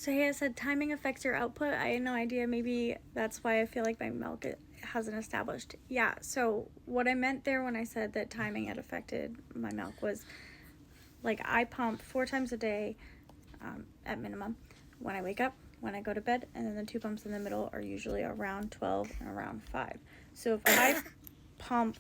So yeah, I said timing affects your output. I had no idea. Maybe that's why I feel like my milk hasn't established. Yeah, so what I meant there when I said that timing had affected my milk was, like, I pump 4 times a day at minimum. When I wake up, when I go to bed, and then the 2 pumps in the middle are usually around 12 and around 5. So if I pump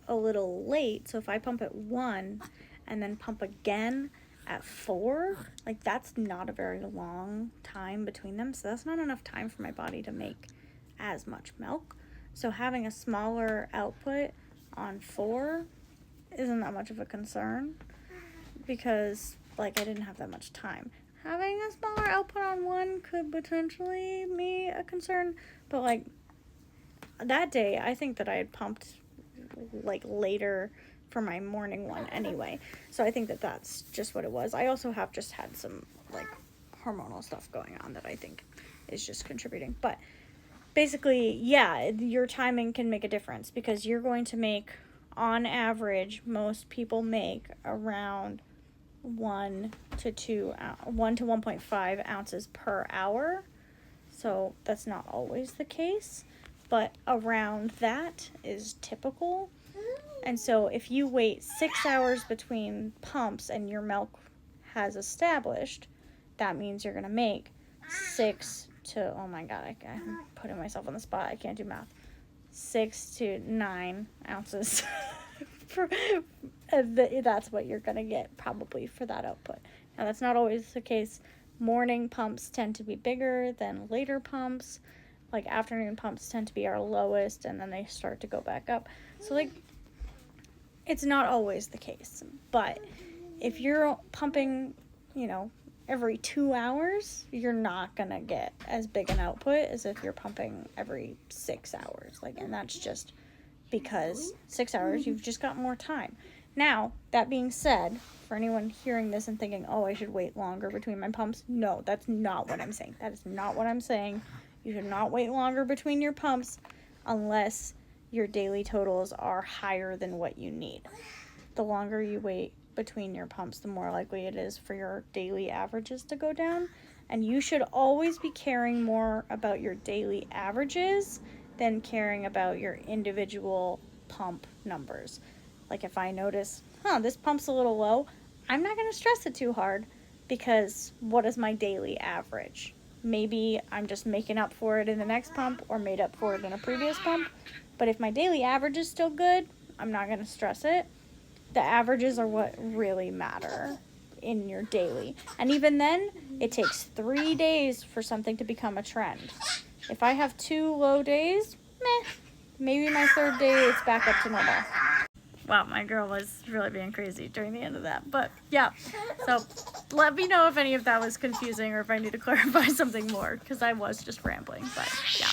a little late, so if I pump at 1 and then pump again at 4, like, that's not a very long time between them, so that's not enough time for my body to make as much milk. So having a smaller output on 4 isn't that much of a concern, because, like, I didn't have that much time. Having a smaller output on 1 could potentially be a concern, but, like, that day I think that I had pumped, like, later for my morning one anyway. So I think that that's just what it was. I also have just had some, like, hormonal stuff going on that I think is just contributing. But basically, yeah, your timing can make a difference, because you're going to make, on average, most people make around 1 to 1.5 ounces per hour. So that's not always the case, but around that is typical. And so if you wait 6 hours between pumps and your milk has established, that means you're going to make 6 to, oh my God, I'm putting myself on the spot. I can't do math. 6 to 9 ounces. That's what you're going to get probably for that output. Now, that's not always the case. Morning pumps tend to be bigger than later pumps. Like, afternoon pumps tend to be our lowest, and then they start to go back up. So, like, it's not always the case. But if you're pumping, every 2 hours, you're not going to get as big an output as if you're pumping every 6 hours. Like, and that's just because 6 hours, you've just got more time. Now, that being said, for anyone hearing this and thinking, oh, I should wait longer between my pumps, no, that's not what I'm saying. That is not what I'm saying. You should not wait longer between your pumps unless your daily totals are higher than what you need. The longer you wait between your pumps, the more likely it is for your daily averages to go down. And you should always be caring more about your daily averages than caring about your individual pump numbers. Like, if I notice, this pump's a little low, I'm not going to stress it too hard, because what is my daily average? Maybe I'm just making up for it in the next pump, or made up for it in a previous pump. But if my daily average is still good, I'm not going to stress it. The averages are what really matter in your daily. And even then, it takes 3 days for something to become a trend. If I have 2 low days, maybe my 3rd day it's back up to normal. Wow, my girl was really being crazy during the end of that. But yeah, so let me know if any of that was confusing or if I need to clarify something more, because I was just rambling. But yeah.